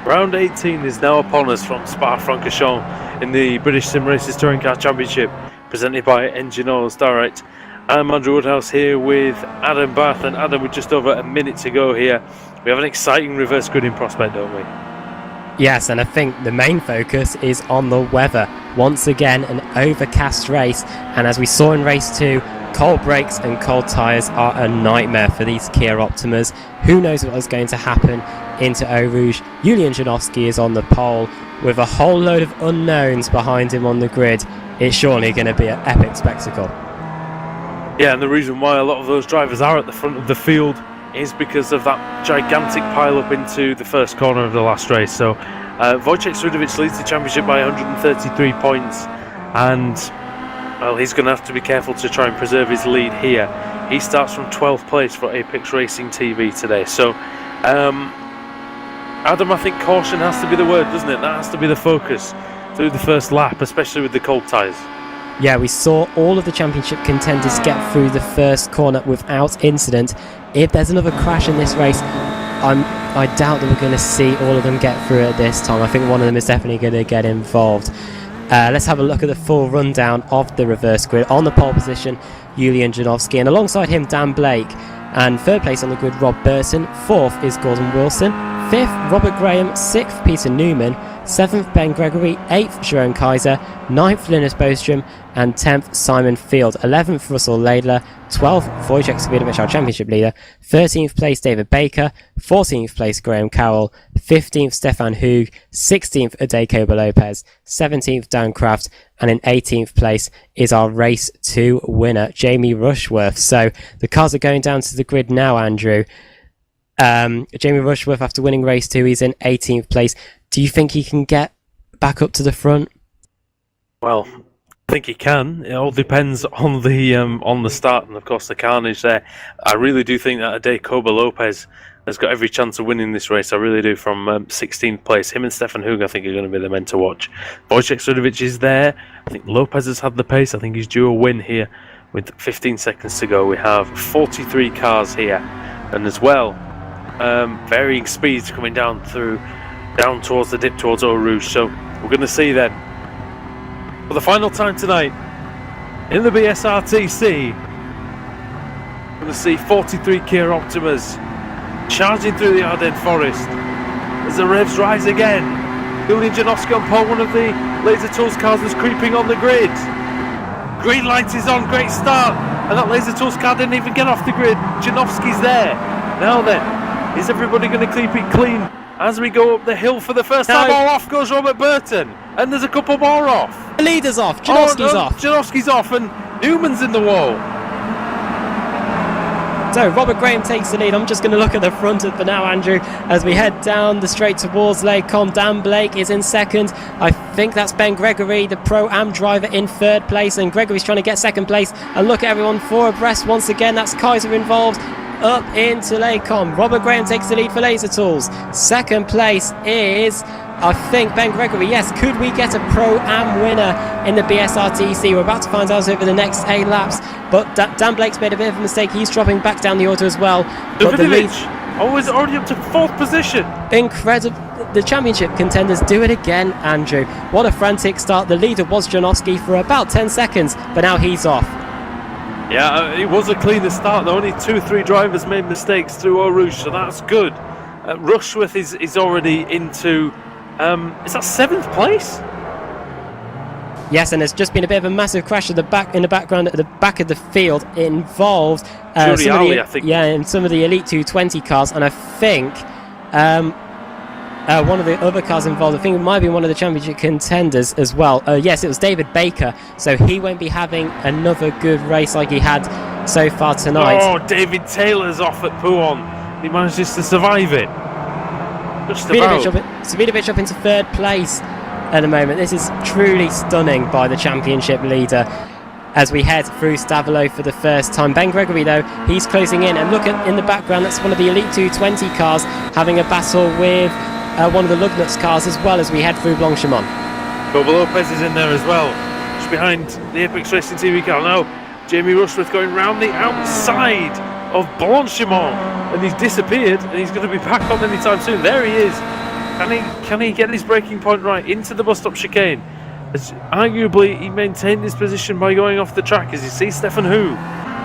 Round 18 is now upon us from Spa Francorchamps in the British Sim Racers Touring Car Championship, presented by Engine Oils Direct. I'm Andrew Woodhouse here with Adam Bath, and Adam, with just over a minute to go here, we have an exciting reverse gridding prospect, don't we? Yes, and I think the main focus is on the weather. Once again, an overcast race, and as we saw in race 2, cold brakes and cold tyres are a nightmare for these Kia Optimas. Who knows what is going to happen into Eau Rouge. Julian Janowski is on the pole with a whole load of unknowns behind him on the grid. It's surely going to be an epic spectacle. Yeah, and the reason why a lot of those drivers are at the front of the field is because of that gigantic pile-up into the first corner of the last race. So Wojciech Srudovic leads the championship by 133 points, and well, he's going to have to be careful to try and preserve his lead here. He starts from 12th place for Apex Racing TV today. So Adam, I think caution has to be the word, doesn't it? That has to be the focus through the first lap, especially with the cold tyres. Yeah, we saw all of the championship contenders get through the first corner without incident. If there's another crash in this race, I doubt that we're going to see all of them get through it this time. I think one of them is definitely going to get involved. Let's have a look at the full rundown of the reverse grid. On the pole position, Julian Janowski, and alongside him, Dan Blake. And third place on the grid, Rob Burton. Fourth is Gordon Wilson. Fifth, Robert Graham. Sixth, Peter Newman. Seventh, Ben Gregory. Eighth, Jerome Kaiser. Ninth, Linus Bostrom. And 10th, Simon Field. 11th, Russell Laidler. 12th, Wojciech Srudovic, our championship leader. 13th place, David Baker. 14th place, Graham Carroll. 15th, Stefan Hoog. 16th, Ade Kober-Lopez. 17th, Dan Kraft. And in 18th place is our race 2 winner, Jamie Rushworth. So the cars are going down to the grid now, Andrew. Jamie Rushworth, after winning race 2, he's in 18th place. Do you think he can get back up to the front? Well, I think he can. It all depends on the start and of course the carnage there. I really do think that Ade Kober-Lopez has got every chance of winning this race. I really do. From 16th place, him and Stefan Hoog I think are going to be the men to watch. Wojciech Srudovic is there. I think Lopez has had the pace. I think he's due a win here with 15 seconds to go. We have 43 cars here, and as well varying speeds coming down towards the dip towards Eau Rouge. So we're going to see then. For the final time tonight in the BSRTC, we're going to see 43 Kia Optimas charging through the Ardennes Forest as the revs rise again. Julian Janowski on pole, one of the Laser Tools cars was creeping on the grid. Green light is on, great start, and that Laser Tools car didn't even get off the grid. Janowski's there. Now then, is everybody going to keep it clean as we go up the hill for the first time? Oh, off goes Robert Burton, and there's a couple more off. The leader's off, Janowski's off. Janowski's off, and Newman's in the wall. So Robert Graham takes the lead. I'm just going to look at the front for now, Andrew, as we head down the straight towards Lake Com. Dan Blake is in second. I think that's Ben Gregory, the Pro-Am driver, in third place, and Gregory's trying to get second place. And look at everyone four abreast once again. That's Kaiser involved up into Lake Com. Robert Graham takes the lead for Laser Tools. Second place is, I think, Ben Gregory. Yes, could we get a Pro-Am winner in the BSRTC? We're about to find out over the next 8 laps. But Dan Blake's made a bit of a mistake. He's dropping back down the order as well. But the lead, already up to 4th position. Incredible. The championship contenders do it again, Andrew. What a frantic start. The leader was Janowski for about 10 seconds, but now he's off. Yeah, it was a cleaner start. Only 2-3 drivers made mistakes through Eau Rouge, so that's good. Rushworth is already into, is that 7th place? Yes, and there's just been a bit of a massive crash in the background at the back of the field. It involved I think. Yeah, and some of the Elite 220 cars, and I think one of the other cars involved, I think it might be one of the championship contenders as well. Yes, it was David Baker, so he won't be having another good race like he had so far tonight. Oh, David Taylor's off at Pouhon. He manages to survive it. Srudovic up into third place at the moment. This is truly stunning by the championship leader as we head through Stavelot for the first time. Ben Gregory, though, he's closing in, and look at in the background, that's one of the Elite 220 cars having a battle with one of the Lugnuts cars as well as we head through Blanchimont. Kober-Lopez is in there as well, just behind the Apex Racing TV car. Now Jamie Rushworth going round the outside of Blanchimont, and he's disappeared, and he's going to be back on anytime soon. There he is. Can he get his braking point right into the bus stop chicane? As arguably, he maintained his position by going off the track. As you see, Stefan Hu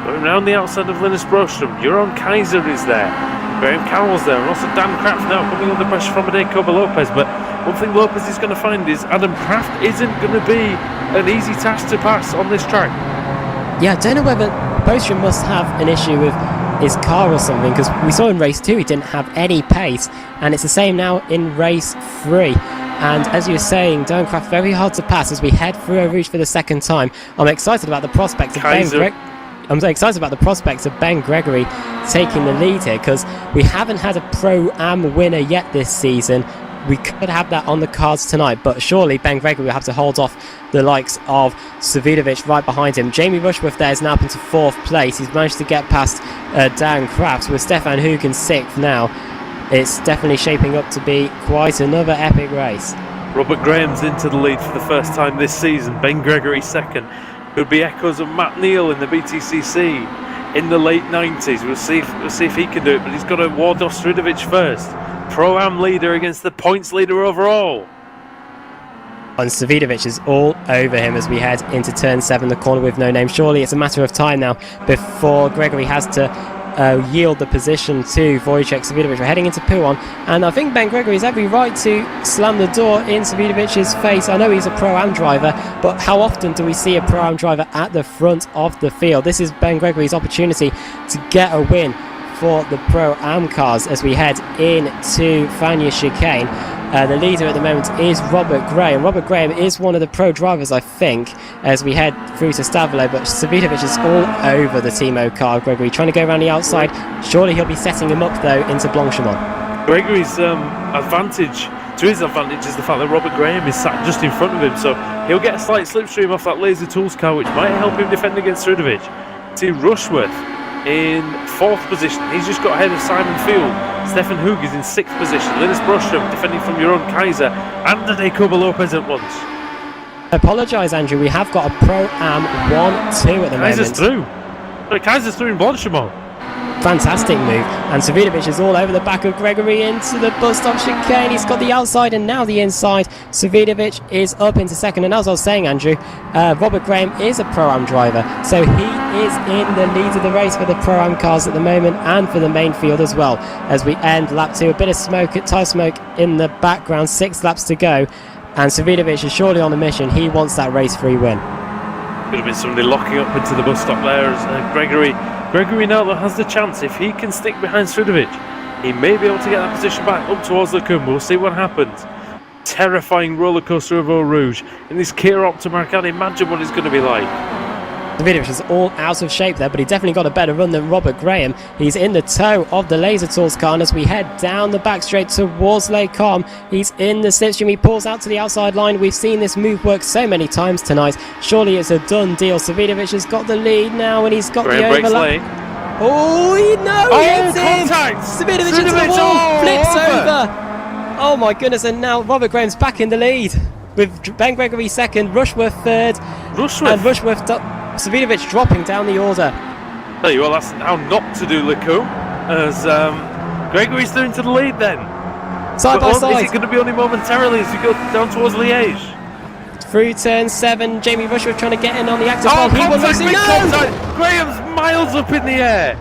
going around the outside of Linus Broström. Jeroen Kaiser is there. Graham Carroll's there, and also Dan Kraft now coming under pressure from Ade Coba Lopez. But one thing Lopez is going to find is Adam Kraft isn't going to be an easy task to pass on this track. Yeah, I don't know whether Broström must have an issue with his car or something, because we saw in race 2 he didn't have any pace, and it's the same now in race 3. And as you were saying, Dan Kraft very hard to pass as we head through Eau Rouge for the second time. I'm excited about the prospects of Ben Gregory taking the lead here, because we haven't had a Pro-Am winner yet this season. We could have that on the cards tonight, but surely Ben Gregory will have to hold off the likes of Savidovic right behind him. Jamie Rushworth there is now up into 4th place. He's managed to get past Dan Kraft, with Stefan Hug in 6th now. It's definitely shaping up to be quite another epic race. Robert Graham's into the lead for the first time this season. Ben Gregory 2nd. Could be echoes of Matt Neal in the BTCC in the late 90s. We'll see if he can do it, but he's got to ward off Svidovic first. Pro-Am leader against the points leader overall. And Savidovic is all over him as we head into turn 7, the corner with no name. Surely it's a matter of time now before Gregory has to yield the position to Wojciech Savidovic. We're heading into Pouon, and I think Ben Gregory has every right to slam the door in Savidovic's face. I know he's a Pro-Am driver, but how often do we see a Pro-Am driver at the front of the field? This is Ben Gregory's opportunity to get a win for the Pro-Am cars as we head into Fania Chicane. The leader at the moment is Robert Graham. Robert Graham is one of the pro drivers, I think, as we head through to Stavolo, but Savidovic is all over the Timo car. Gregory trying to go around the outside. Surely he'll be setting him up, though, into Blanchimont. Gregory's advantage is the fact that Robert Graham is sat just in front of him, so he'll get a slight slipstream off that Laser Tools car, which might help him defend against Svidovic. See Rushworth in 4th position. He's just got ahead of Simon Field. Stefan Hug is in 6th position. Linus Broström defending from Jeroen Kaiser and Ade Coba Lopez at once. I apologise, Andrew. We have got a Pro-Am 1-2 at the moment. Kaiser's through. Kaiser's through in Blanchimont. Fantastic move, and Savidovic is all over the back of Gregory into the bus stop chicane. He's got the outside and now the inside. Savidovic is up into 2nd, and as I was saying, Andrew, Robert Graham is a Pro-Am driver, so he is in the lead of the race for the Pro-Am cars at the moment and for the main field as well. As we end lap 2, a bit of tyre smoke in the background, 6 laps to go, and Savidovic is surely on a mission. He wants that race 3 win. Could have been somebody locking up into the bus stop there as Gregory now has the chance. If he can stick behind Svidovic, he may be able to get that position back up towards Lecumbe. We'll see what happens. Terrifying rollercoaster of Eau Rouge in this Kia Optima. I can't imagine what it's going to be like. Savidovic is all out of shape there, but he definitely got a better run than Robert Graham. He's in the toe of the Laser Tools car, and as we head down the back straight towards Les Combes, he's in the slipstream. He pulls out to the outside line. We've seen this move work so many times tonight. Surely it's a done deal. Savidovic has got the lead now, and he's got Graham the overlap. Oh, he hits him! Savidovic into the wall, flips over. Oh my goodness, and now Robert Graham's back in the lead with Ben Gregory 2nd, Rushworth 3rd, and Savidovic dropping down the order. Tell you what, that's now not to do Lecumbe, as Gregory's through into the lead then. Side by side. Is it going to be only momentarily as we go down towards Liège? Through turn 7, Jamie Rushworth trying to get in on the active ball. Contact. Graham's miles up in the air.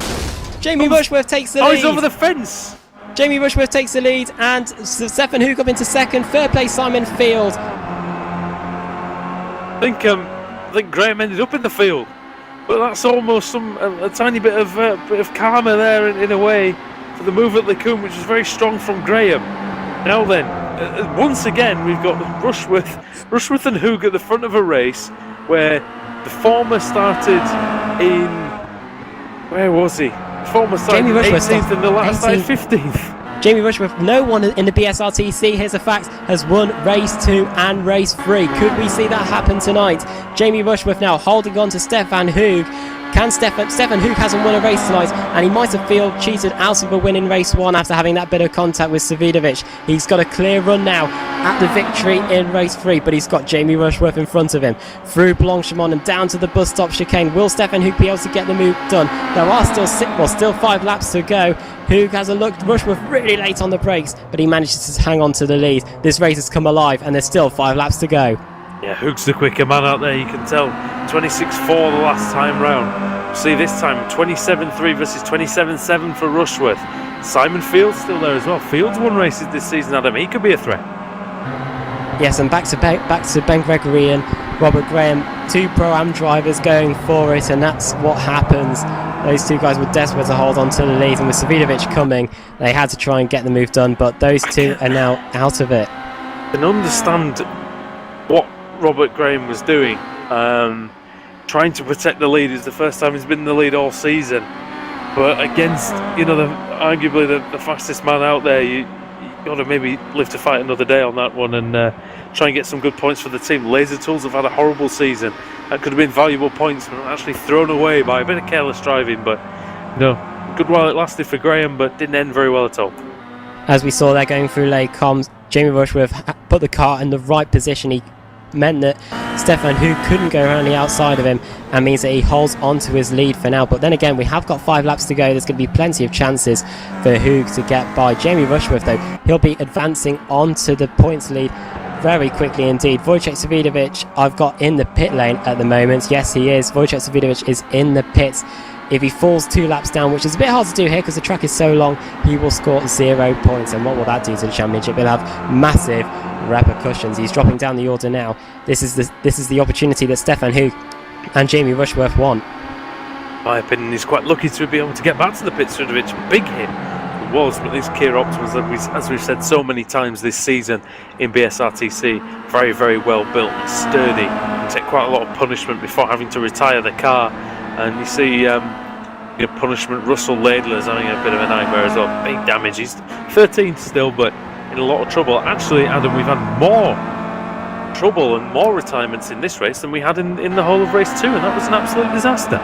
Jamie Rushworth takes the lead. Oh, he's over the fence. Jamie Rushworth takes the lead, and Stefan Hug up into 2nd. 3rd place, Simon Field. I think Graham ended up in the field, but that's almost a tiny bit of karma there in a way for the move at Lecumbe, which was very strong from Graham. Now then, once again we've got Rushworth and Hug at the front of a race where the former started in, where was he? The former started 18th and the last started 15th. Jamie Rushworth, no one in the BSRTC, here's a fact, has won race 2 and race 3. Could we see that happen tonight? Jamie Rushworth now holding on to Stefan Hug. Stefan Hug hasn't won a race tonight, and he might have felt cheated out of a win in race 1 after having that bit of contact with Savidovic. He's got a clear run now at the victory in race 3, but he's got Jamie Rushworth in front of him. Through Blanchimont and down to the bus stop chicane. Will Stefan Hug be able to get the move done? There are still 5 laps to go. Hug has a look. Rushworth really really late on the brakes, but he manages to hang on to the lead. This race has come alive, and there's still 5 laps to go. Yeah, Hoog's the quicker man out there, you can tell. 26.4 the last time round. See this time, 27.3 versus 27.7 for Rushworth. Simon Field's still there as well. Field's won races this season, Adam. He could be a threat. Yes, and back to Ben Gregory and Robert Graham, 2 Pro-Am drivers going for it, and that's what happens. Those 2 guys were desperate to hold on to the lead, and with Savidovic coming, they had to try and get the move done, but those 2 are now out of it. I can understand what Robert Graham was doing, trying to protect the lead. It's the first time he's been in the lead all season, but against, you know, arguably the fastest man out there, you got to maybe live to fight another day on that one and try and get some good points for the team. Laser Tools have had a horrible season. That could have been valuable points, but actually thrown away by a bit of careless driving. But good while it lasted for Graham, but didn't end very well at all. As we saw there going through late comms, Jamie Rushworth put the car in the right position. He meant that Stefan Hoog couldn't go around the outside of him, and means that he holds on to his lead for now. But then again, we have got 5 laps to go. There's going to be plenty of chances for Hoog to get by. Jamie Rushworth, though, he'll be advancing onto the points lead very quickly indeed. Wojciech Savidovic I've got in the pit lane at the moment. Yes, he is. Wojciech Savidovic is in the pits. If he falls 2 laps down, which is a bit hard to do here because the track is so long, he will score 0 points. And what will that do to the championship? It'll have massive repercussions. He's dropping down the order now. This is the opportunity that Stefan Hoog and Jamie Rushworth want. My opinion, he's quite lucky to be able to get back to the pit. Savidovic, big hit it was, but these Kia Optimas, as we've said so many times this season in BSRTC, very, very well built and sturdy, and take quite a lot of punishment before having to retire the car. And you see punishment, Russell Laidler's having a bit of a nightmare as well. Big damage. He's 13th still, but in a lot of trouble. Actually, Adam, we've had more trouble and more retirements in this race than we had in the whole of race 2, and that was an absolute disaster.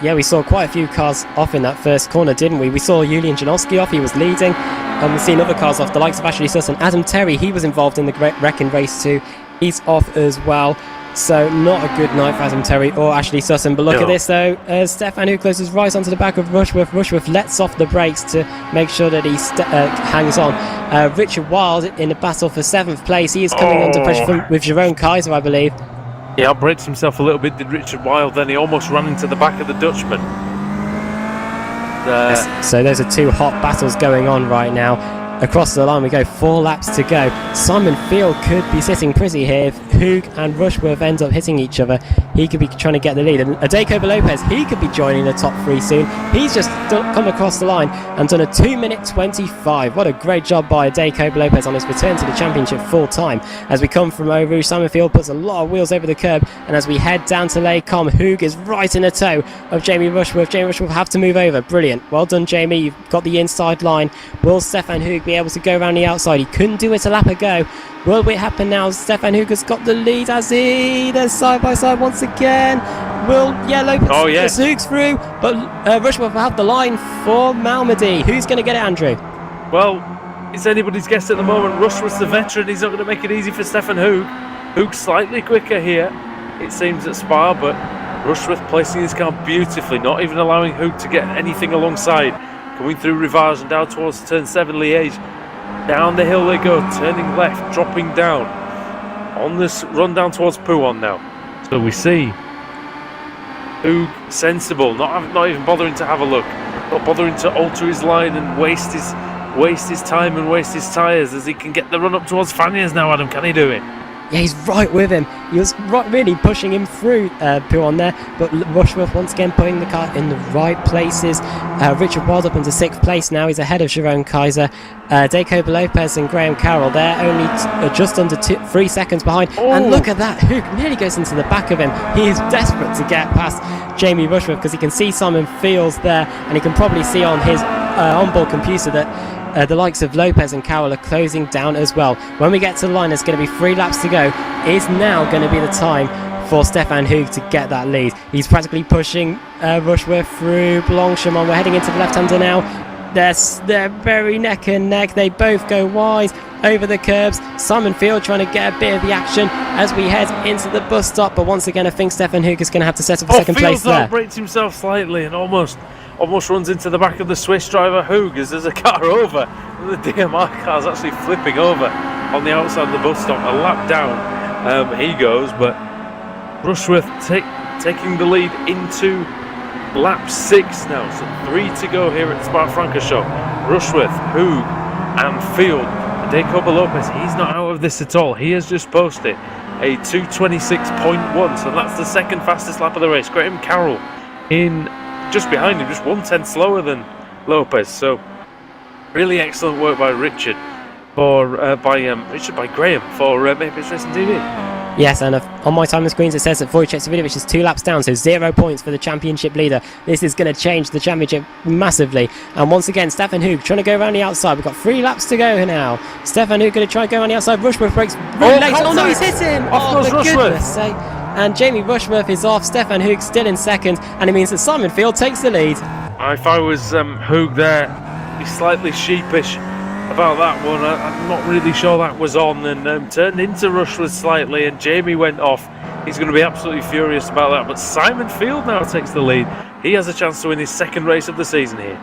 Yeah, we saw quite a few cars off in that first corner, didn't we? We saw Julian Janowski off, he was leading, and we've seen other cars off, the likes of Ashley Suss and Adam Terry. He was involved in the wreck in race 2. He's off as well. So not a good night for Adam Terry or Ashley Sussin. But look at this though, as Stefan Hoog closes right onto the back of Rushworth. Rushworth lets off the brakes to make sure that he hangs on. Richard Wild in the battle for 7th place. He is coming under pressure with Jerome Kaiser, I believe. He outbraked himself a little bit, did Richard Wild, then he almost ran into the back of the Dutchman. Yes, so those are 2 hot battles going on right now. Across the line we go, 4 laps to go. Simon Field could be sitting pretty here if Hoog and Rushworth end up hitting each other. He could be trying to get the lead. And Adeko Lopez, he could be joining the top 3 soon. He's just come across the line and done a 2:25. What a great job by Adeko Lopez on his return to the championship full time. As we come from Eau Rouge, Simon Field puts a lot of wheels over the curb, and as we head down to Les Combes, Hoog is right in the toe of Jamie Rushworth. Jamie Rushworth will have to move over. Brilliant. Well done, Jamie. You've got the inside line. Will Stefan Hoog be able to go around the outside? He couldn't do it a lap ago. Will it happen now? Stefan Hoog has got the lead, has he? They're side by side once again. Will Lopez Hoog's through, but Rushworth will have the line for Malmedy. Who's going to get it, Andrew? Well, it's anybody's guess at the moment. Rushworth's the veteran. He's not going to make it easy for Stefan Hoog. Hoog's slightly quicker here, it seems, at Spa, but Rushworth placing his car beautifully, not even allowing Hoog to get anything alongside. Coming through Rivage and down towards turn 7 Liège. Down the hill they go, turning left, dropping down. On this run down towards Pouhon now. So we see Hoog sensible, not even bothering to have a look, not bothering to alter his line and waste his time and waste his tyres, as he can get the run up towards Fanias now. Adam, can he do it? Yeah, he's right with him. He was really pushing him through Pouhon there, but Rushworth once again putting the car in the right places. Richard Wild up into 6th place now. He's ahead of Jerome Kaiser. Deco Lopez and Graham Carroll, they're only just under 3 seconds behind. And look at that, Hoog nearly goes into the back of him. He is desperate to get past Jamie Rushworth because he can see Simon Fields there, and he can probably see on his onboard computer that the likes of Lopez and Carroll are closing down as well. When we get to the line, there's going to be 3 laps to go. Is now going to be the time for Stefan Hoog to get that lead. He's practically pushing Rushworth through Blanchemont. We're heading into the left-hander now. They're very neck and neck. They both go wide over the curbs. Simon Field trying to get a bit of the action as we head into the bus stop. But once again, I think Stefan Hoog is going to have to settle for second place there. Fields outbraked himself slightly and almost almost runs into the back of the Swiss driver Hoog as there's a car over. The DMR car's actually flipping over on the outside of the bus stop. A lap down he goes, but Rushworth taking the lead into lap 6 now. So 3 to go here at Spa Francorchamps. Rushworth, Hoog and Field. Jacobo Lopez, he's not out of this at all. He has just posted a 2:26.1, so that's the second fastest lap of the race. Graham Carroll in just behind him, just 1/10 slower than Lopez. So really excellent work by Richard by Graham for Mavis Racing TV. Yes, and on my time screens it says that Wojciech is 2 laps down, so 0 points for the championship leader. This is going to change the championship massively. And once again, Stefan Hoog trying to go around the outside. We've got 3 laps to go now. Stefan Hoog going to try and go around the outside. Rushworth breaks really late. Oh no, he's hit him! Off goes Rushworth. And Jamie Rushworth is off. Stefan Hoog still in second, and it means that Simon Field takes the lead. If I was Hoog there, he's slightly sheepish about that one. I'm not really sure that was on, and turned into Rushworth slightly, and Jamie went off. He's going to be absolutely furious about that, but Simon Field now takes the lead. He has a chance to win his second race of the season here.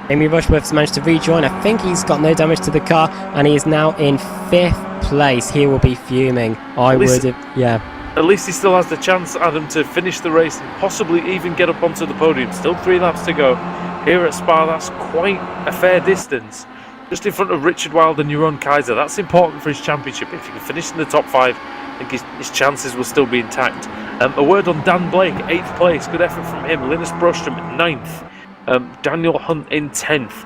Jamie Rushworth's managed to rejoin. I think he's got no damage to the car, and he is now in 5th place. He will be fuming. At least he still has the chance, Adam, to finish the race and possibly even get up onto the podium. Still 3 laps to go here at Spa. That's quite a fair distance. Just in front of Richard Wilde and Jeroen Kaiser. That's important for his championship. If he can finish in the top 5, I think his chances will still be intact. A word on Dan Blake, 8th place. Good effort from him. Linus Brostrom at 9th. Daniel Hunt in 10th.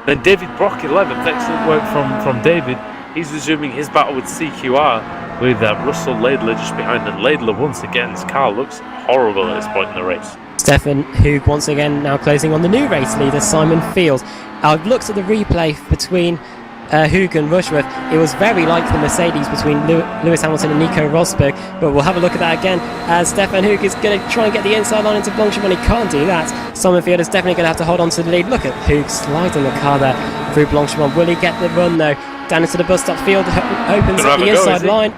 Then David Brock, 11th. Excellent work from David. He's resuming his battle with CQR with Russell Laidler just behind. And Laidler, once again, his car looks horrible at this point in the race. Stefan Hoog once again now closing on the new race leader, Simon Field. I've looked at the replay between Hoog and Rushworth. It was very like the Mercedes between Lewis Hamilton and Nico Rosberg, but we'll have a look at that again as Stefan Hoog is going to try and get the inside line into Blanchimont. He can't do that. Simon Field is definitely going to have to hold on to the lead. Look at Hoog sliding the car there through Blanchimont. Will he get the run though? Down into the bus stop. Field opens up the inside line.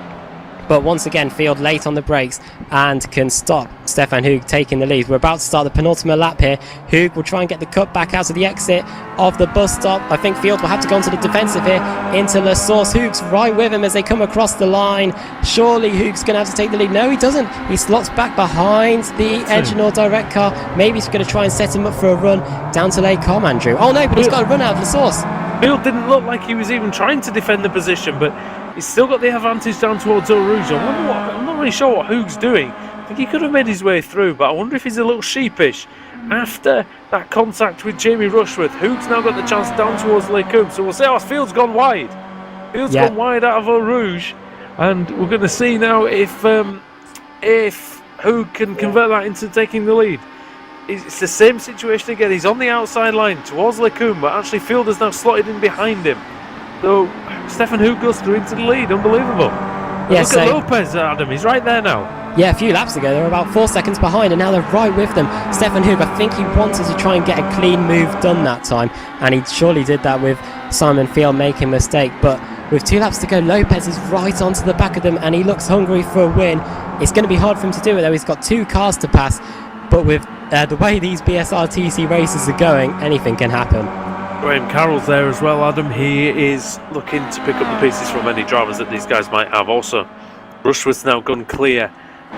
But once again, Field late on the brakes and can stop Stefan Hoog taking the lead. We're about to start the penultimate lap here. Hoog will try and get the cut back out of the exit of the bus stop. I think Field will have to go onto the defensive here into La Source. Hoog's right with him as they come across the line. Surely Hoog's going to have to take the lead. No, he doesn't. He slots back behind the Engineur Direct car. Maybe he's going to try and set him up for a run down to Les Combes, Andrew. Oh no, but he's got a run out of La Source. Field didn't look like he was even trying to defend the position, but he's still got the advantage down towards Eau Rouge. I'm not really sure what Hoog's doing. I think he could have made his way through, but I wonder if he's a little sheepish. After that contact with Jamie Rushworth, Hoog's now got the chance down towards Les Combes. So we'll say, Field's gone wide. Field's gone wide out of Eau Rouge. And we're going to see now if Hoog can convert that into taking the lead. It's the same situation again. He's on the outside line towards Les Combes, but actually Field has now slotted in behind him. So Stefan Hoog goes through into the lead. Unbelievable. Yeah, look at Lopez, Adam. He's right there now. Yeah, a few laps ago they were about 4 seconds behind, and now they're right with them. Stefan Hoog, I think he wanted to try and get a clean move done that time, and he surely did that with Simon Field making a mistake. But with 2 laps to go, Lopez is right onto the back of them, and he looks hungry for a win. It's going to be hard for him to do it though. He's got 2 cars to pass, but with the way these BSRTC races are going, anything can happen. Graham Carroll's there as well, Adam. He is looking to pick up the pieces from any dramas that these guys might have. Also, Rushworth's now gone clear,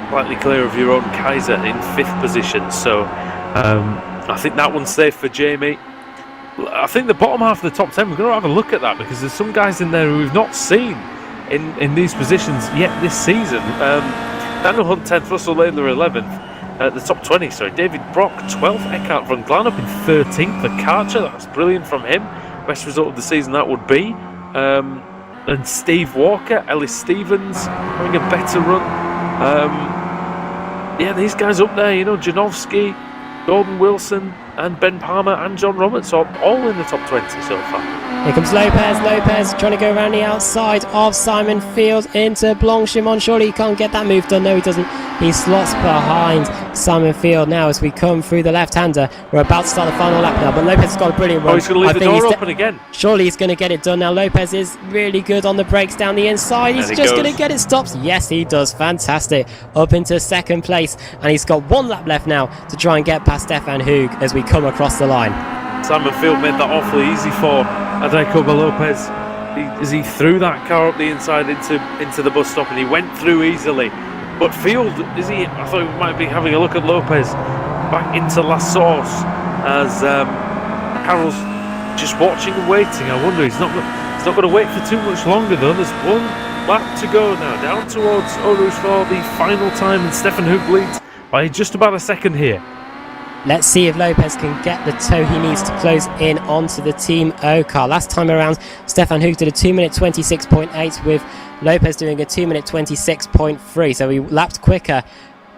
slightly clear of Jeroen Kaiser in 5th position. So I think that one's safe for Jamie. I think the bottom half of the top 10, we're going to have a look at that because there's some guys in there who we've not seen in these positions yet this season. Daniel Hunt 10th, Russell Laidler 11th. The top 20, sorry. David Brock 12th, Eckhart van Glanop in 13th. The Karcher, that's brilliant from him. Best result of the season that would be. And Steve Walker, Ellis Stevens having a better run. Yeah, these guys up there, you know, Janowski, Gordon Wilson, and Ben Palmer and John Roberts are all in the top 20 so far. Here comes Lopez trying to go around the outside of Simon Field into Blanchimont. Surely he can't get that move done. No, he doesn't. He slots behind Simon Field now as we come through the left-hander. We're about to start the final lap now, but Lopez has got a brilliant run. Oh, he's going to leave the door open again. Surely he's going to get it done now. Lopez is really good on the brakes down the inside. He's just going to get it stopped. Yes, he does. Fantastic. Up into second place, and he's got 1 lap left now to try and get past Stefan Hug as we come across the line. Simon Field made that awfully easy for Jacobo Lopez. He threw that car up the inside into the bus stop, and he went through easily. But Field, I thought we might be having a look at Lopez back into La Source as Carroll's just watching and waiting. I wonder, he's not going to wait for too much longer though. There's 1 lap to go now, down towards Eau Rouge for the final time, and Stefan Hug leads by just about a second here. Let's see if Lopez can get the toe he needs to close in onto the Team O car. Last time around, Stefan Hug did a 2-minute 26.8 with Lopez doing a 2-minute 26.3. So he lapped quicker.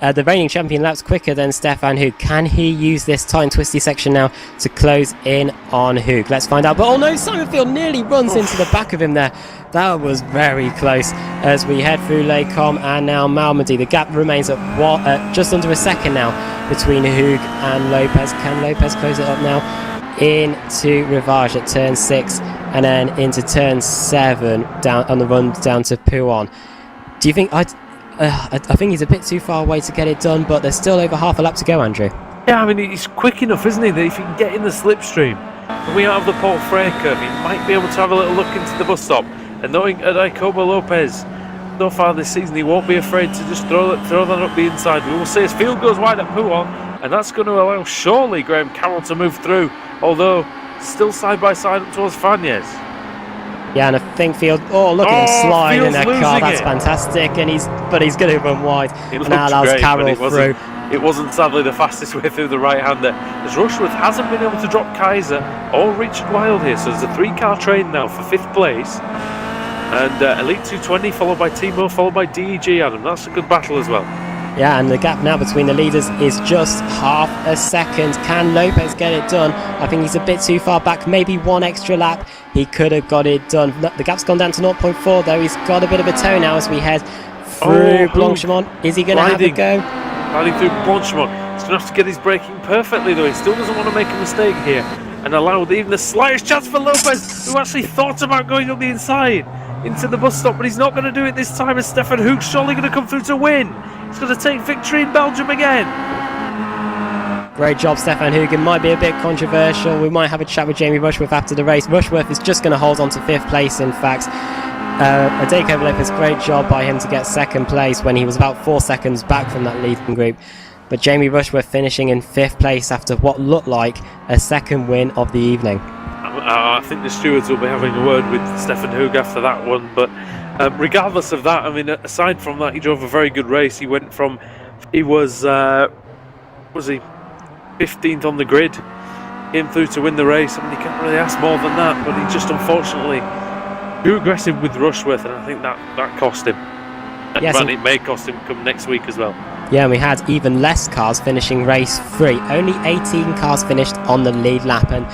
The reigning champion laps quicker than Stefan Hug. Can he use this tight and twisty section now to close in on Hug? Let's find out. But oh no, Simon Field nearly runs into the back of him there. That was very close as we head through Les Combes and now Malmedy. The gap remains at just under a second now between Hug and Lopez. Can Lopez close it up now? Into Rivage at turn 6 and then into turn 7 down on the run down to Pouin. Do you think I think he's a bit too far away to get it done, but there's still over half a lap to go, Andrew. Yeah, I mean, he's quick enough, isn't he, that if he can get in the slipstream, when we out of the Paul Frey curve, he might be able to have a little look into the bus stop. And knowing Jacobo Lopez, so far this season, he won't be afraid to just throw that up the inside. We will see as Field goes wide at Pouin, and that's going to allow, surely, Graham Carroll to move through, although still side by side up towards Fagnes. Yeah, and I think Field. Oh, look at him slide in that car. That's fantastic. And he's going to run wide. And that allows Carroll through. It wasn't sadly the fastest way through the right-hander, as Rushworth hasn't been able to drop Kaiser or Richard Wilde here. So there's a 3-car train now for 5th place, and Elite 220 followed by Timo, followed by DEG. Adam, that's a good battle as well. Yeah, and the gap now between the leaders is just half a second. Can Lopez get it done? I think he's a bit too far back. Maybe 1 extra lap. He could have got it done. The gap's gone down to 0.4 though. He's got a bit of a toe now as we head through Blanchimont. Is he going to have a go? Riding through Blanchimont. He's going to have to get his braking perfectly though. He still doesn't want to make a mistake here and allow even the slightest chance for Lopez, who actually thought about going up the inside into the bus stop, but he's not going to do it this time as Stefan Hug surely going to come through to win. He's going to take victory in Belgium again. Great job, Stefan Hug. It might be a bit controversial. We might have a chat with Jamie Rushworth after the race. Rushworth is just going to hold on to 5th place, in fact. Jacobo Lopez, great job by him to get 2nd place when he was about 4 seconds back from that leading group. But Jamie Rushworth finishing in 5th place after what looked like a 2nd win of the evening. I think the stewards will be having a word with Stefan Hug after that one, but regardless of that, I mean, aside from that, he drove a very good race. He was 15th on the grid, came through to win the race. I mean, you can't really ask more than that, but he just unfortunately too aggressive with Rushworth, and I think that cost him. Yes, and it may cost him come next week as well. Yeah, and we had even less cars finishing race 3. Only 18 cars finished on the lead lap, and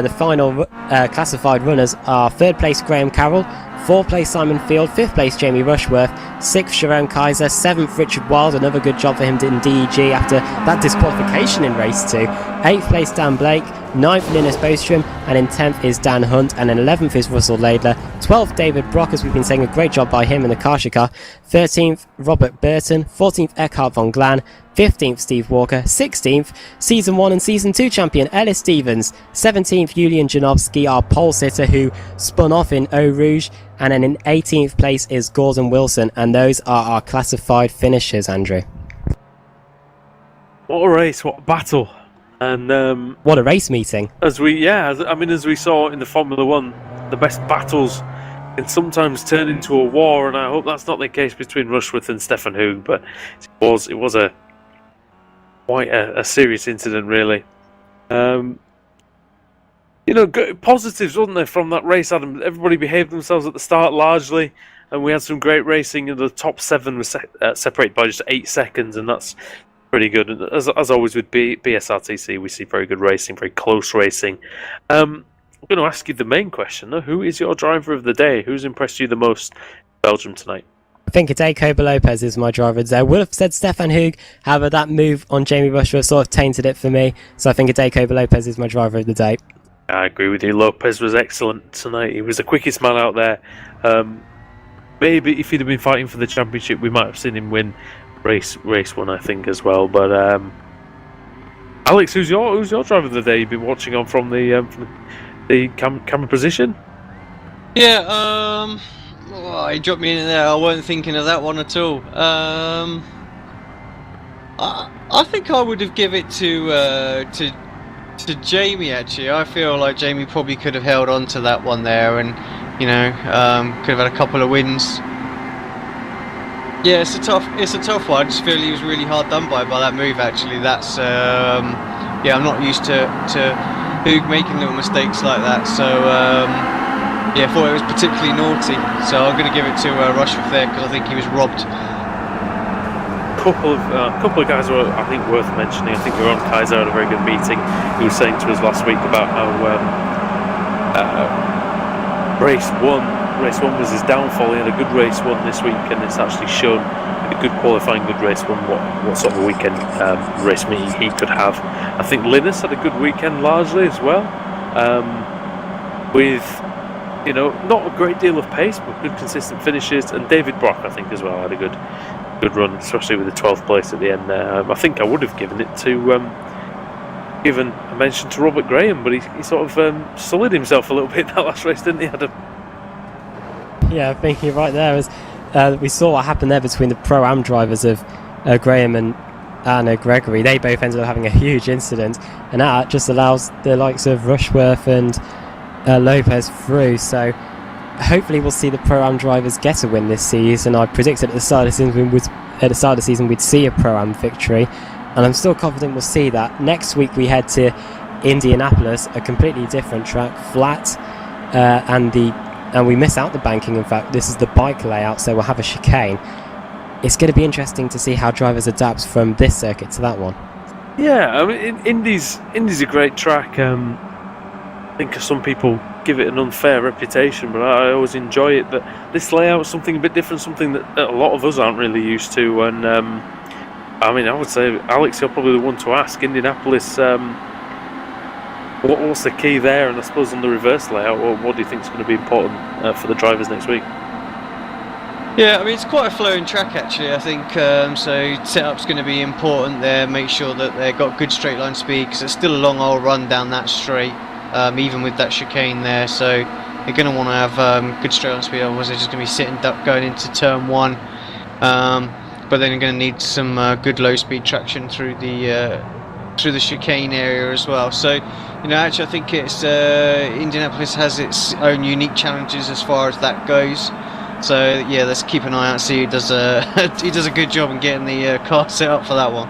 the final classified runners are 3rd place Graham Carroll, 4th place Simon Field, 5th place Jamie Rushworth, 6th Jerome Kaiser, 7th Richard Wilde, another good job for him in DEG after that disqualification in race 2, 8th place Dan Blake, 9th Linus Bostrom, and in 10th is Dan Hunt, and in 11th is Russell Laidler, 12th David Brock, as we've been saying, a great job by him in the Karsha car, 13th Robert Burton, 14th Eckhart von Glan, 15th Steve Walker, 16th Season 1 and Season 2 champion Ellis Stevens, 17th Julian Janowski, our pole sitter who spun off in Eau Rouge, and then in 18th place is Gordon Wilson, and those are our classified finishers, Andrew. What a race, what a battle. And what a race meeting. As we saw in the Formula 1, the best battles can sometimes turn into a war, and I hope that's not the case between Rushworth and Stefan Hug, but it was quite a serious incident, really. Positives, wasn't there, from that race, Adam? Everybody behaved themselves at the start largely, and we had some great racing, and the top 7 was separated by just 8 seconds, and that's pretty good. And as always with BSRTC, we see very good racing, very close racing. I'm going to ask you the main question, though. Who is your driver of the day? Who's impressed you the most in Belgium tonight? I think Hideo Koba Lopez is my driver of the day. I would have said Stefan Hug, however that move on Jamie Rushworth sort of tainted it for me, so I think Hideo Koba Lopez is my driver of the day. I agree with you. Lopez was excellent tonight. He was the quickest man out there. Maybe if he'd have been fighting for the championship, we might have seen him win race 1, I think, as well. But Alex, who's your driver of the day? You've been watching on from the camera position. Yeah, well, he dropped me in there. I wasn't thinking of that one at all. I think I would have given it to Jamie. Actually, I feel like Jamie probably could have held on to that one there, and could have had a couple of wins. Yeah, it's a tough one. I just feel he was really hard done by that move. Actually, that's yeah, I'm not used to Hug making little mistakes like that. So yeah, I thought it was particularly naughty. So I'm going to give it to Rushworth there because I think he was robbed. Couple of guys were, I think, worth mentioning. I think Ron Kaiser had a very good meeting. He was saying to us last week about how race one was his downfall. He had a good race 1 this week, and it's actually shown a good qualifying, good race 1 what sort of a weekend race meeting he could have. I think Linus had a good weekend largely as well, with not a great deal of pace but good consistent finishes, and David Brock I think as well had a good run, especially with the 12th place at the end there. I think I would have given it to given a mention to Robert Graham, but he sort of sullied himself a little bit in that last race, didn't he, Adam? Yeah, I think you're right there. As we saw what happened there between the Pro-Am drivers of Graham and Gregory. They both ended up having a huge incident, and that just allows the likes of Rushworth and Lopez through. So hopefully we'll see the Pro-Am drivers get a win this season. I predicted at the start of the season we'd see a Pro-Am victory, and I'm still confident we'll see that. Next week we head to Indianapolis, a completely different track, flat, and we miss out the banking. In fact, this is the bike layout, so we'll have a chicane. It's going to be interesting to see how drivers adapt from this circuit to that one. Yeah, I mean, Indy's a great track. I think some people give it an unfair reputation, but I always enjoy it. That this layout is something a bit different, something that a lot of us aren't really used to. And I mean, I would say, Alex, you're probably the one to ask. Indianapolis, what's the key there? And I suppose on the reverse layout, what do you think is going to be important for the drivers next week? Yeah, I mean, it's quite a flowing track actually, I think, so setup's going to be important there. Make sure that they've got good straight line speed, because it's still a long old run down that straight, even with that chicane there, so they're going to want to have good straight line speed, otherwise they're just going to be sitting duck going into turn 1, but then you're going to need some good low speed traction through the chicane area as well. So actually I think it's Indianapolis has its own unique challenges as far as that goes. So yeah, let's keep an eye out, see who does a good job in getting the car set up for that one.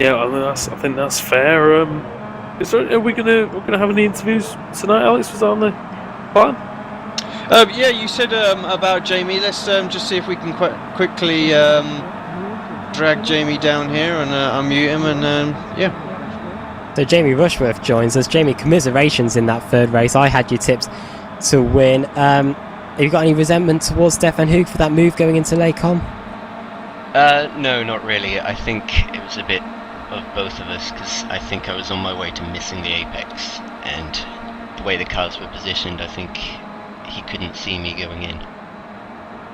Yeah, I think that's fair. Are we gonna have any interviews tonight, Alex? Was that on the plan? Yeah, you said about Jamie. Let's just see if we can quickly drag Jamie down here and unmute him, and yeah. So Jamie Rushworth joins us. Jamie, commiserations in that third race. I had you tipped to win. Have you got any resentment towards Stefan Hug for that move going into Lacon? No, not really. I think it was a bit of both of us, because I think I was on my way to missing the apex, and the way the cars were positioned, I think he couldn't see me going in.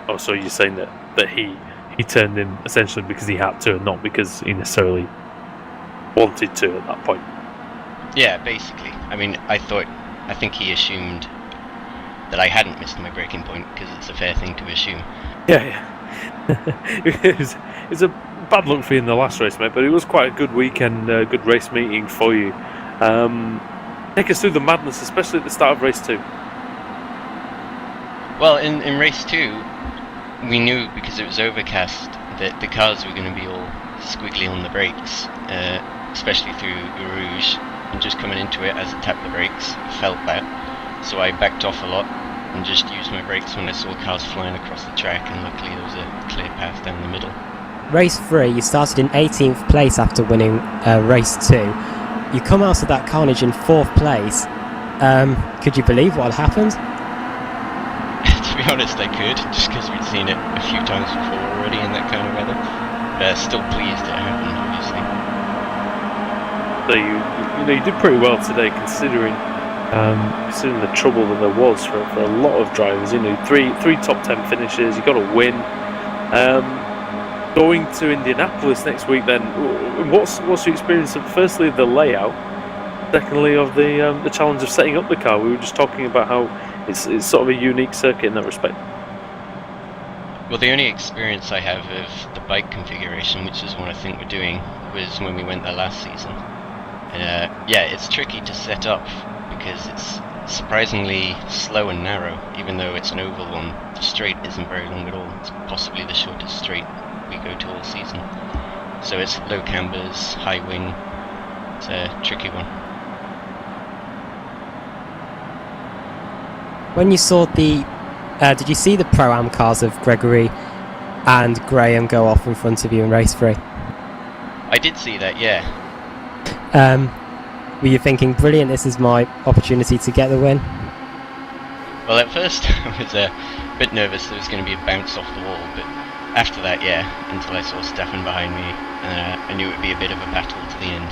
Oh, so you're saying that he turned in essentially because he had to, and not because he necessarily wanted to at that point? Yeah, basically. I mean, I think he assumed that I hadn't missed my braking point, because it's a fair thing to assume. Yeah. It was a bad luck for you in the last race, mate, but it was quite a good weekend, good race meeting for you. Take us through the madness, especially at the start of race 2. Well, in race 2, we knew, because it was overcast, that the cars were going to be all squiggly on the brakes, especially through Rouge, and just coming into it as it tapped the brakes, felt that. So I backed off a lot and just used my brakes when I saw cars flying across the track, and luckily there was a clear path down the middle. Race 3, you started in 18th place after winning race 2. You come out of that carnage in 4th place. Could you believe what had happened? To be be honest, I could, just because we'd seen it a few times before already in that kind of weather. But still pleased it happened, obviously. So you did pretty well today, considering the trouble that there was for a lot of drivers. Three top 10 finishes. You got a win. Going to Indianapolis next week, then what's your experience of firstly the layout, secondly of the challenge of setting up the car? We were just talking about how it's sort of a unique circuit in that respect. Well, the only experience I have of the bike configuration, which is what I think we're doing, was when we went there last season. And yeah, it's tricky to set up because it's surprisingly slow and narrow, even though it's an oval one. The straight isn't very long at all. It's possibly the shortest straight we go to all season. So it's low cambers, high wing. It's a tricky one. When you saw did you see the Pro-Am cars of Gregory and Graham go off in front of you in race 3? I did see that, yeah. Were you thinking, brilliant, this is my opportunity to get the win? Well, at first I was a bit nervous there was going to be a bounce off the wall, but after that, yeah, until I saw Stefan behind me, I knew it would be a bit of a battle to the end.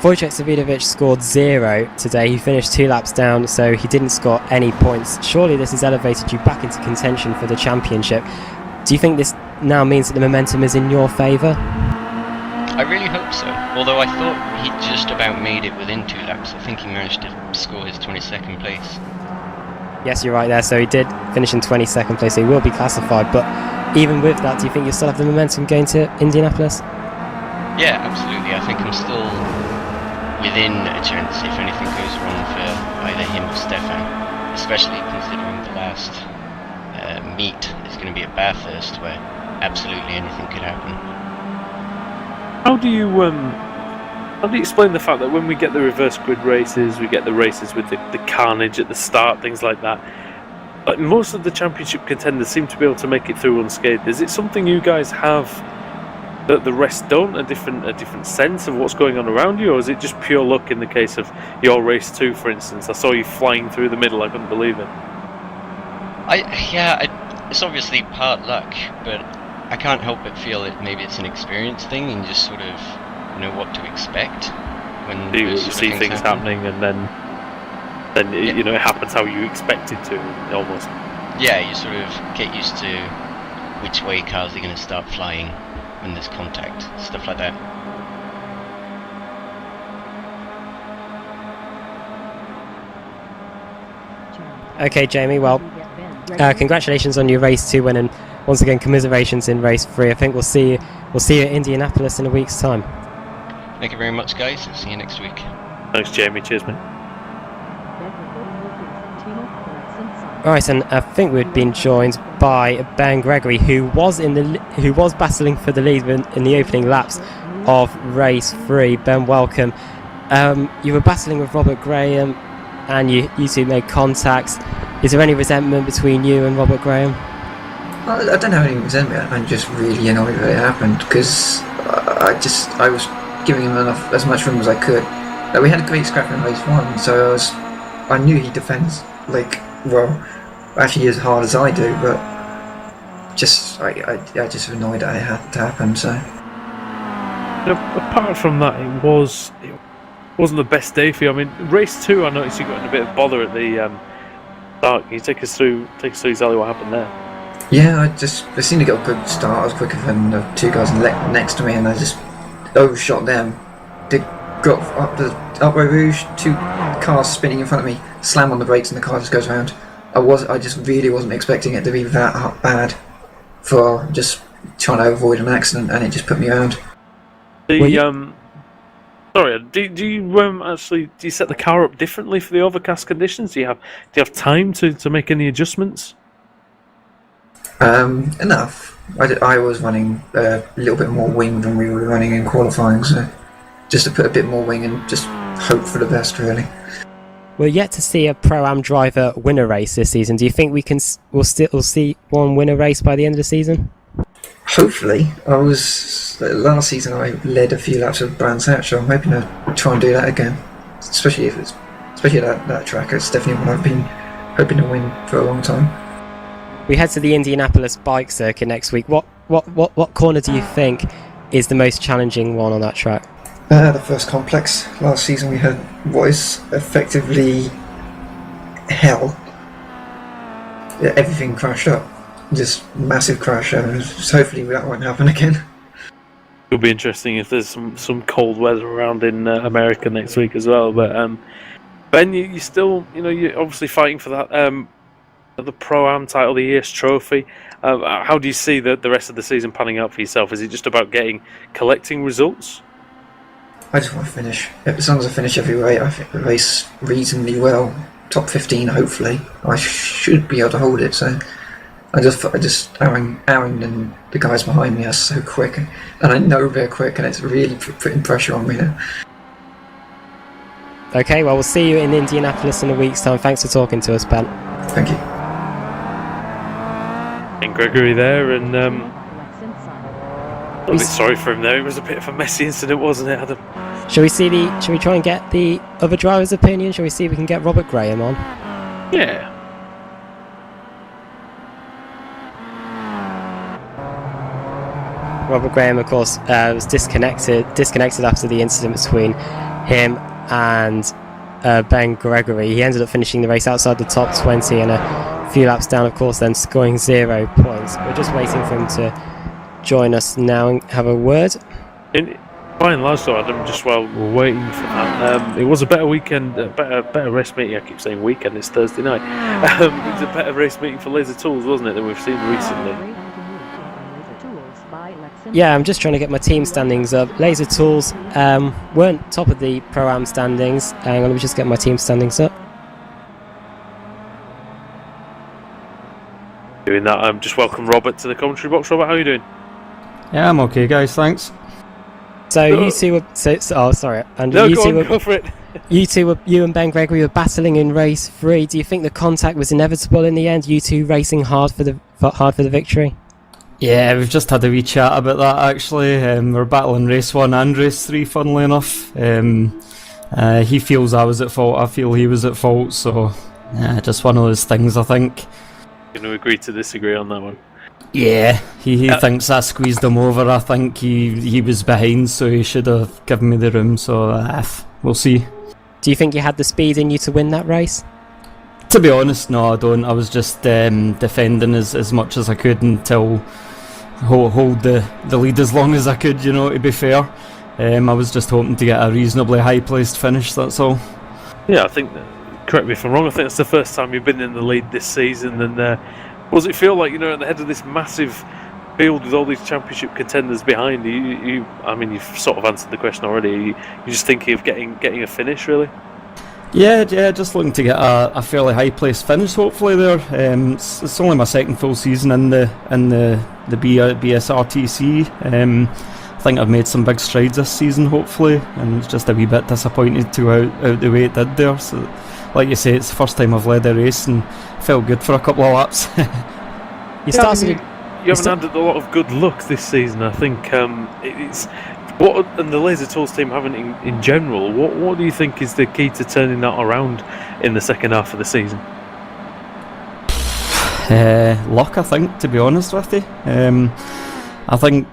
Wojciech Savidovic scored 0 today. He finished 2 laps down, so he didn't score any points. Surely this has elevated you back into contention for the championship. Do you think this now means that the momentum is in your favour? I really hope so, although I thought he just about made it within 2 laps. I think he managed to score his 22nd place. Yes, you're right there, so he did finish in 22nd place, so he will be classified, but even with that, do you think you'll still have the momentum going to Indianapolis? Yeah, absolutely. I think I'm still within a chance if anything goes wrong for either him or Stefan, especially considering the last meet is going to be at Bathurst, where absolutely anything could happen. How do you explain the fact that when we get the reverse grid races, we get the races with the carnage at the start, things like that, but most of the championship contenders seem to be able to make it through unscathed? Is it something you guys have that the rest don't, a different sense of what's going on around you, or is it just pure luck in the case of your race 2, for instance? I saw you flying through the middle, I couldn't believe it. It's obviously part luck, but I can't help but feel that maybe it's an experience thing and just sort of know what to expect when you see things happening, and then yeah. It happens how you expect it to, almost. Yeah, you sort of get used to which way cars are going to start flying when there's contact, stuff like that. Okay, Jamie, well, congratulations on your race 2 win, and once again commiserations in race 3. I think we'll see you at Indianapolis in a week's time. Thank you very much, guys. See you next week. Thanks, Jamie. Cheers, mate. Right, and I think we've been joined by Ben Gregory, who was battling for the lead in the opening laps of race 3. Ben, welcome. You were battling with Robert Graham, and you two made contacts. Is there any resentment between you and Robert Graham? I don't have any resentment. I'm just really annoyed that it happened, because I was giving him as much room as I could. We had a great scrap in race 1, so I knew he defends actually as hard as I do, but I just annoyed that it had to happen. So apart from that, it wasn't the best day for you. I mean, race 2, I noticed you got in a bit of bother at the start. Can you take us through exactly what happened there? Yeah, I seemed to get a good start. I was quicker than the 2 guys next to me, and I just overshot them. They got up Road Rouge, 2 cars spinning in front of me, slam on the brakes, and the car just goes around. I just really wasn't expecting it to be that bad for just trying to avoid an accident, and it just put me around. Sorry, do you set the car up differently for the overcast conditions? Do you have time to make any adjustments? Enough. I was running a little bit more wing than we were running in qualifying, so just to put a bit more wing and just hope for the best, really. We're yet to see a Pro-Am driver win a race this season. Do you think we'll still see one win a race by the end of the season? Hopefully. Last season I led a few laps of Brands Hatch, so I'm hoping to try and do that again. Especially that track. It's definitely what I've been hoping to win for a long time. We head to the Indianapolis bike circuit next week. What corner do you think is the most challenging one on that track? The first complex. Last season we had what is effectively hell. Everything crashed up. Just massive crash. So hopefully that won't happen again. It'll be interesting if there's some cold weather around in America next week as well. But Ben, you still, you're obviously fighting for that the Pro-Am title, the ES Trophy. How do you see the rest of the season panning out for yourself? Is it just about collecting results? I just want to finish. As long as I finish every race, I think the race reasonably well. Top 15, hopefully. I should be able to hold it. So Aaron and the guys behind me are so quick, and I know they're quick, and it's really putting pressure on me now. Okay, well, we'll see you in Indianapolis in a week's time. Thanks for talking to us, Ben. Thank you. And Gregory there, and a bit sorry for him there. It was a bit of a messy incident, wasn't it, Adam? Shall we try and get the other driver's opinion? Shall we see if we can get Robert Graham on? Yeah. Robert Graham, of course, was disconnected after the incident between him and Ben Gregory. He ended up finishing the race outside the top 20 and a few laps down, of course, then scoring 0 points. We're just waiting for him to join us now and have a word. By and large, though, Adam, just while we're waiting for that, it was a better weekend, better race meeting. I keep saying weekend, it's Thursday night. It was a better race meeting for Laser Tools, wasn't it, than we've seen recently? Yeah, I'm just trying to get my team standings up. Laser Tools weren't top of the Pro-Am standings. Hang on, let me just get my team standings up. Doing that, just welcome Robert to the commentary box. Robert, how are you doing? Yeah, I'm okay, guys, thanks. So you two were... oh, sorry. And No, go for it. You and Ben Gregory were battling in race 3. Do you think the contact was inevitable in the end? You two racing hard for the victory? Yeah, we've just had a wee chat about that, actually. We're battling race 1 and race 3, funnily enough. He feels I was at fault, I feel he was at fault, so just one of those things, I think. Going to agree to disagree on that one. Yeah, he thinks I squeezed him over. I think he was behind, so he should have given me the room, so we'll see. Do you think you had the speed in you to win that race? To be honest, no, I don't. I was just defending as much as I could until hold the lead as long as I could, to be fair. I was just hoping to get a reasonably high-placed finish, that's all. Yeah, I think, correct me if I'm wrong, I think it's the first time you've been in the lead this season, and what does it feel like, at the head of this massive field with all these championship contenders behind you? I mean, you've sort of answered the question already. You're just thinking of getting a finish, really? Yeah, just looking to get a fairly high-placed finish, hopefully there. It's only my second full season in the BSRTC. I think I've made some big strides this season, hopefully, and it's just a wee bit disappointed to out the way it did there. So, like you say, it's the first time I've led a race and felt good for a couple of laps. You haven't had a lot of good luck this season. I think it's what, and the Laser Tools team haven't in general. What do you think is the key to turning that around in the second half of the season? Luck, I think, to be honest with you. I think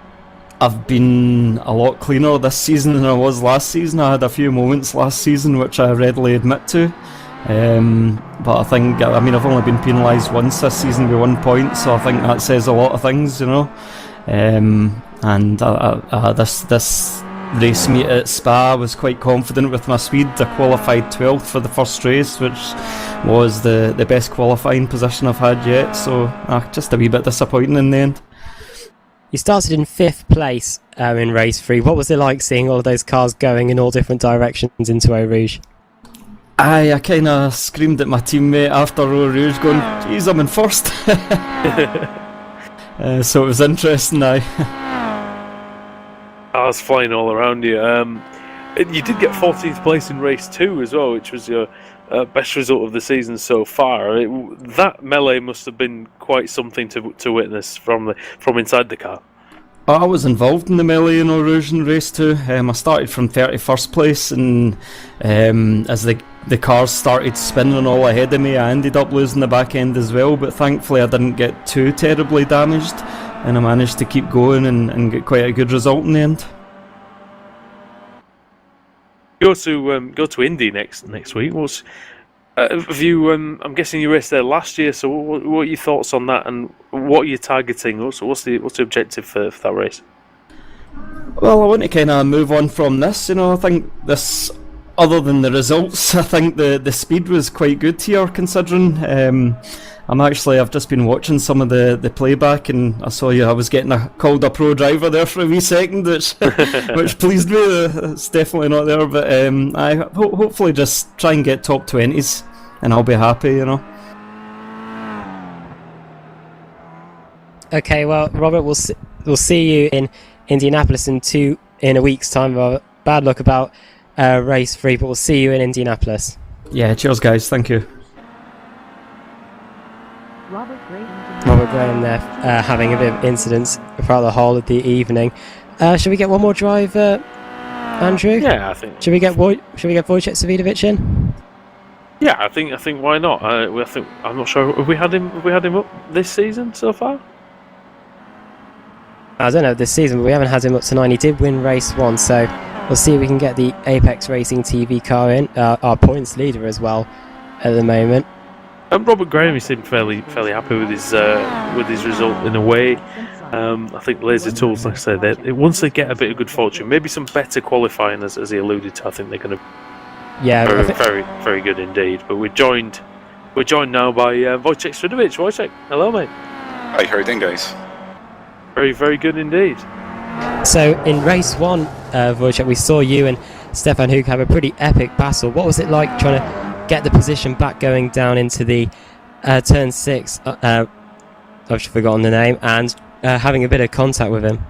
I've been a lot cleaner this season than I was last season. I had a few moments last season which I readily admit to. But I think, I've only been penalised once this season with 1 point, so I think that says a lot of things, And this race meet at Spa, I was quite confident with my speed. I qualified 12th for the first race, which was the best qualifying position I've had yet, so just a wee bit disappointing in the end. You started in 5th place in race 3. What was it like seeing all of those cars going in all different directions into Eau Rouge? I kind of screamed at my teammate after Eau Rouge going, "Geez, I'm in first." So it was interesting now. I was flying all around you. You did get 14th place in race 2 as well, which was your best result of the season so far. That melee must have been quite something to witness from inside the car. I was involved in the melee in Eau Rouge in race 2. I started from 31st place, and as the the cars started spinning all ahead of me. I ended up losing the back end as well, but thankfully I didn't get too terribly damaged, and I managed to keep going and get quite a good result in the end. Go to Indy next week. Have you? I'm guessing you raced there last year. So what are your thoughts on that, and what are you targeting? What's the objective for that race? Well, I want to kind of move on from this. I think this, other than the results, I think the speed was quite good here, considering. I've just been watching some of the playback, and I saw I was getting called a pro driver there for a wee second, which pleased me. It's definitely not there, but I hopefully just try and get top 20s, and I'll be happy. Okay, well, Robert, we'll see you in Indianapolis in a week's time. Bad luck about race 3, but we'll see you in Indianapolis. Yeah, cheers, guys. Thank you. Robert Graham there, having a bit of incidents throughout the whole of the evening. Should we get one more driver, Andrew? Yeah, I think. Should we get Wojciech Savidovic in? Yeah, I think why not? I'm not sure. Have we had him up this season so far? I don't know this season, but we haven't had him up to 9. He did win race 1, so we'll see if we can get the Apex Racing TV car in. Our points leader as well at the moment. Robert Graham, he seemed fairly happy with his result in a way. I think Laser Tools, like I said, once they get a bit of good fortune, maybe some better qualifying, as he alluded to, I think they're going to very, very good indeed. But we're joined now by Wojciech Savidovic. Wojciech, hello, mate. Hi, how are you doing, guys? Very, very good indeed. So in race 1, Wojciech, we saw you and Stefan Hug have a pretty epic battle. What was it like trying to get the position back going down into the turn 6? I've forgotten the name, and having a bit of contact with him.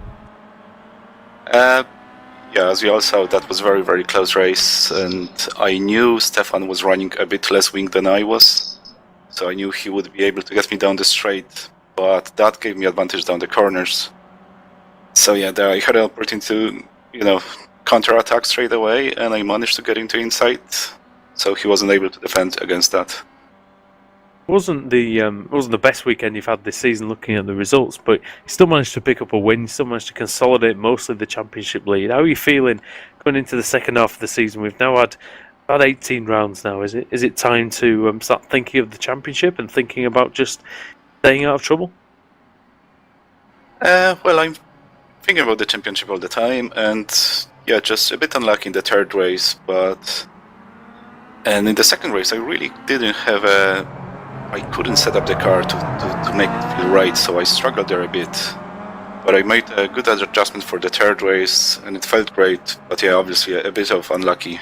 Yeah, as we all saw, that was a very, very close race, and I knew Stefan was running a bit less wing than I was, so I knew he would be able to get me down the straight, but that gave me advantage down the corners. So yeah, there I had an opportunity to, counter-attack straight away, and I managed to get into inside, so he wasn't able to defend against that. Wasn't the best weekend you've had this season looking at the results, but you still managed to pick up a win, you still managed to consolidate mostly the championship lead. How are you feeling going into the second half of the season? We've now had about 18 rounds now. Is it time to start thinking of the championship and thinking about just staying out of trouble? Well, I'm thinking about the championship all the time, and yeah, just a bit unlucky in the third race, and in the second race I really didn't have I couldn't set up the car to make it feel right, so I struggled there a bit. But I made a good adjustment for the third race, and it felt great. But yeah, obviously a bit of unlucky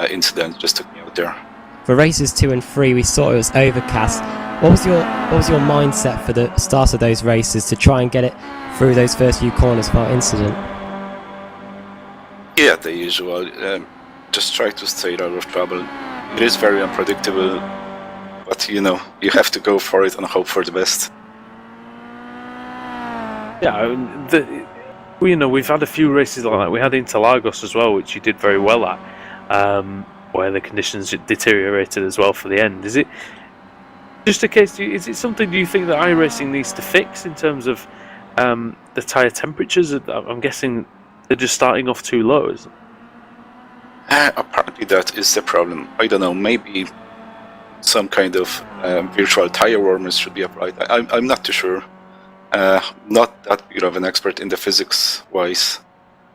incident just took me out there. For races 2 and 3, we saw it was overcast. What was your mindset for the start of those races to try and get it through those first few corners without incident? Yeah, the usual. Just try to stay out of trouble. It is very unpredictable, but you have to go for it and hope for the best. Yeah, we've had a few races like that. We had Interlagos as well, which you did very well at, where the conditions deteriorated as well for the end. Is it just a case? Is it something do you think that iRacing needs to fix in terms of the tyre temperatures? I'm guessing they're just starting off too low. Isn't it? Apparently that is the problem. I don't know, maybe some kind of virtual tire warmers should be applied. I'm not too sure. Not that big of an expert in the physics wise.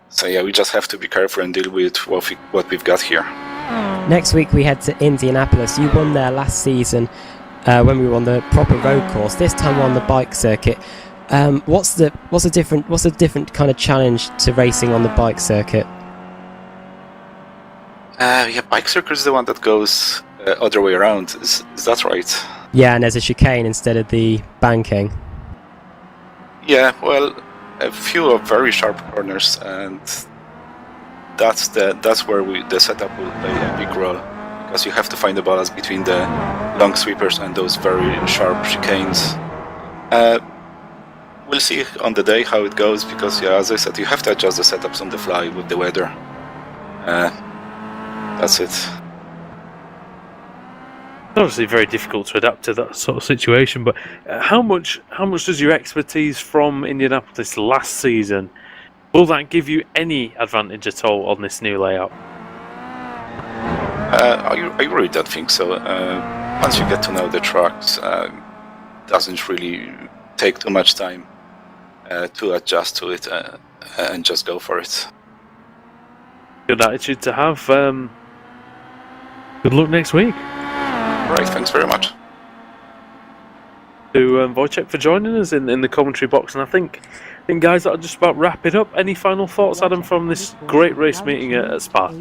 So yeah, we just have to be careful and deal with what we've got here. Next week we head to Indianapolis. You won there last season when we were on the proper road course. This time we're on the bike circuit. What's a different kind of challenge to racing on the bike circuit? Yeah, bike circuit is the one that goes other way around. Is that right? Yeah, and there's a chicane instead of the banking. Yeah, well, a few of very sharp corners, and that's where the setup will play a big role, because you have to find the balance between the long sweepers and those very sharp chicanes. We'll see on the day how it goes, because yeah, as I said, you have to adjust the setups on the fly with the weather. That's it. obviously very difficult to adapt to that sort of situation. But how much does your expertise from Indianapolis last season, will that give you any advantage at all on this new layout? I really don't think so. Once you get to know the tracks, doesn't really take too much time to adjust to it and just go for it. Good attitude to have. Good luck next week. Right, thanks very much. To Wojciech for joining us in the commentary box, and I think guys, that'll just about wrap it up. Any final thoughts, Adam, from this great race meeting at Spa?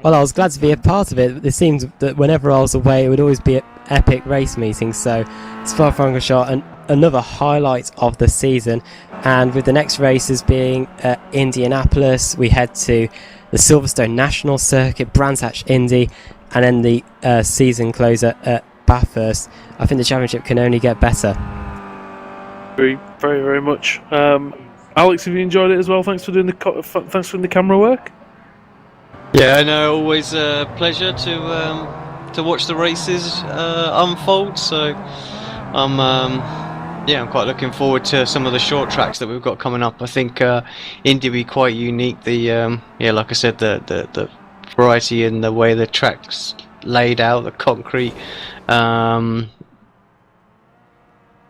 Well, I was glad to be a part of it. It seems that whenever I was away, it would always be an epic race meeting. So, Spa Francorchamps, another highlight of the season. And with the next races being at Indianapolis, we head to the Silverstone National Circuit, Brands Hatch Indy, and then the season closer at Bathurst. I think the championship can only get better. Very, very, very much. Alex, have you enjoyed it as well? Thanks for doing the camera work. Yeah, I know. Always a pleasure to watch the races unfold. So I'm quite looking forward to some of the short tracks that we've got coming up. I think Indy will be quite unique. The like I said, the variety in the way the track's laid out, the concrete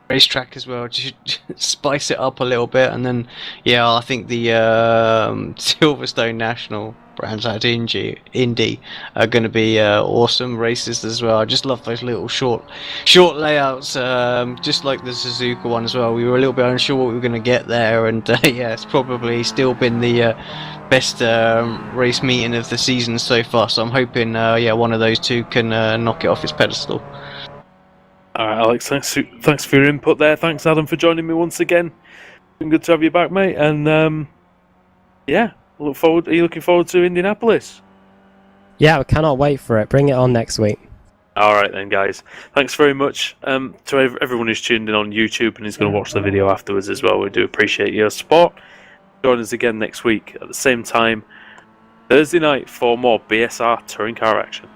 racetrack as well, just spice it up a little bit. And then I think the Silverstone National, Brands Hatch Indy are going to be awesome races as well. I just love those little short layouts, just like the Suzuka one as well. We were a little bit unsure what we were going to get there, and it's probably still been the best race meeting of the season so far. So I'm hoping one of those two can knock it off its pedestal. Alright, Alex, thanks for your input there. Thanks, Adam, for joining me once again. It's been good to have you back, mate. And are you looking forward to Indianapolis? Yeah, I cannot wait for it. Bring it on next week. Alright then, guys. Thanks very much to everyone who's tuned in on YouTube and who's going to watch the video afterwards as well. We do appreciate your support. Join us again next week at the same time, Thursday night, for more BSR touring car action.